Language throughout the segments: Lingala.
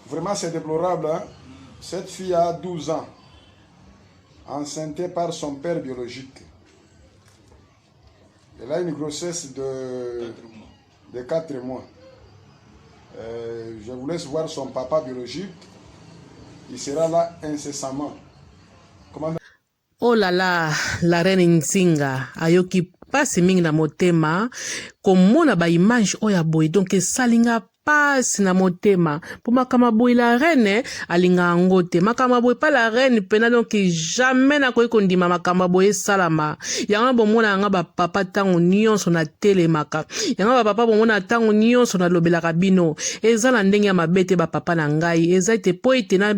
Vraiment, c'est déplorable. Hein? Cette fille a 12 ans, enceinte par son père biologique. Elle a une grossesse de 4 mois. Je vous laisse voir son papa biologique. Il sera là incessamment. Oh là là, la reine Nzinga, ayoki pasi mingi na motema, komona ba image oya boy, donc salinga pasi na motema. Pour makama boy la reine, alinga angote. Makama boy pas la reine, pena donc jamais na koyi kondima makama boy salama. Yanga bomona nga ba papa tango nyonso na telemaka. Yanga ba papa bomona tango nyonso na lobelaka bino. Eza na ndenge ya mabete ba papa na ngai. Eza ite po ite na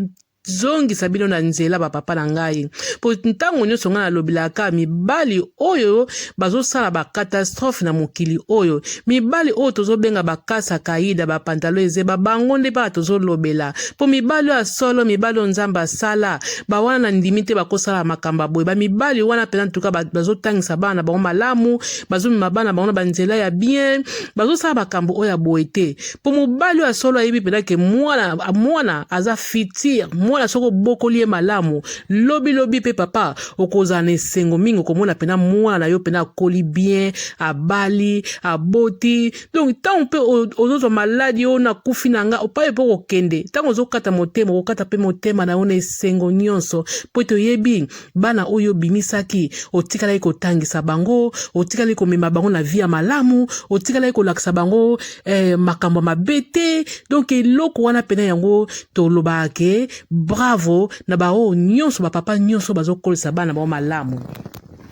zongi sabino na nzela ba papa na ngai po ntango nyonso nga na lobilaka mibali oyo bazosala ba catastrophe na mokili oyo mibali oyo tozobenga bakasa kaida ba pantalo ezeba bango nde pa tozolobela po mibali ya solo mibali nzamba sala ba wana na ndimi te bakosala makamba boye ba mibali wana pena ntuka bazotangisa bana bango malamu bazomima bana bango na banzela ya bien bazosala makambo oyo ya boye te po mobali ya solo ayebi pena ke mwana aza fitir mwana soko bokoli malamu lobi pe papa okozana esengo mingi komona pena mwana na yo pena koli bien abali aboti donc tant pe ozozo maladi o na kufi nanga opaye po kokende tant ozokata motema okata pe motema na ona esengo nyonso po to yebi bana oyo bimisaki otikala kotangisa bango otikala komema bango na via malamu otikala kolakisa bango makambo mabete donc eloko wana pena yango to lobake bravo na bao nyonso ba papa nyonso bazokolisa bana ba malamu.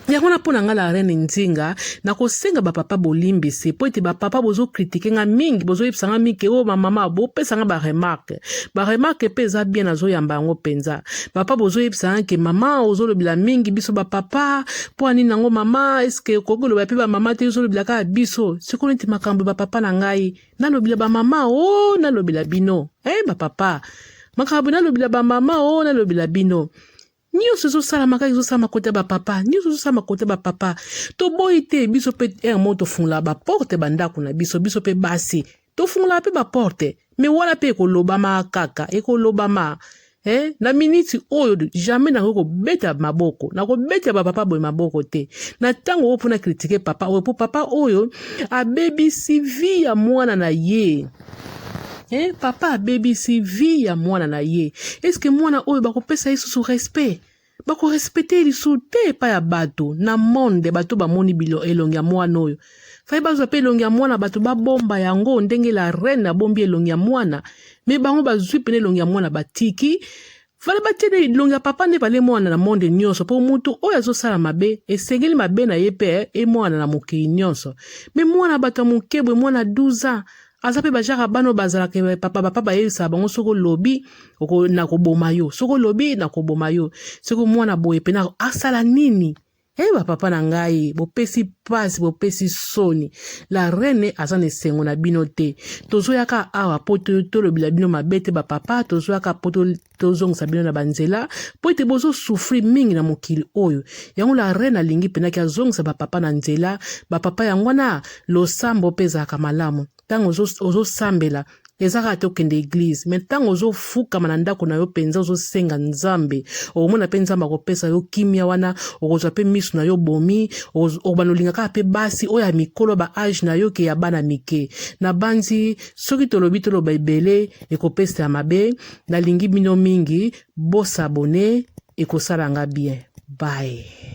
Yango na pona nga la reine Nzinga na kosenga ba papa bolimbisi po ete ba papa bozo critiquer nga mingi bozo yebisa nga mingi o ma mama bo pesa nga ba remarque peza bien azo yamba ngo penza papa bozo yebisa nga ke mama ozo lobila mingi biso ba papa po ani nango mama eske kokolo ba pe ba mama te ozo lobila ka biso sikoni ti makambo ba papa na ngai na lobila ba mama o na lobila bino ba papa makambo na lobila ba mama o na lobila bino nyonso sala maka sala makote ba papa nyonso sala makote ba papa to boite biso pe moto fungula ba porte bandako na biso pe basi to fungula pe ba porte me wala pe ko lobama kaka ko lobama na miniti oyo jamais na ko beta maboko na ko beta ba papa boy maboko te na tango opo na critiquer papa oyo po papa oyo a baby CV ya mwana na ye papa baby CV ya mwana na ye est-ce que mwana oyo bakopesa yesu sous respect bako respecter lisu te pa ya bato na monde bato bamoni bilo elongi ya mwana oyo fai bazwa pe elongi ya mwana bato babomba yango ndenge la reine abombi elongi ya mwana me bango bazwi pene elongi ya mwana batiki fale batene elongi ya papa nde bale mwana na monde nyonso po mutu oyo azosala mabe esengeli mabe na ye pe mwana na mokili nyonso me mwana bato ya mokebwe mwana 12 ans azape bajaka bano bazala ke papa bayebisa bango soko lobi na koboma yo soko lobi na koboma yo soko mwana boye pena asala nini ba papa na ngai bopesi pasi bopesi soni la reine azane sengo na bino te tozoyaka awa po tolobila bino mabete ba papa tozoyaka po tozongisa bino na banzela po ete bozo souffrir mingi na mokili oyo yango la reine alingi pena ki azongisa ba papa na nzela ba papa yango na losambo pezaka malamu tango ozo sambela ezaka te okende église mais tango ozo fukama na ndako na yo penza ozo senga nzambe omona pe nzambe akopesa yo kimia wana okozwa pe misu na yo bomi obanolingaka pe basi oyo ya mikolo ba age na yo ke ya bana mike na banzi soki tolobi toloba ebele ekopesa ya mabe nalingi bino mingi bosabone ekosala nga bien bye.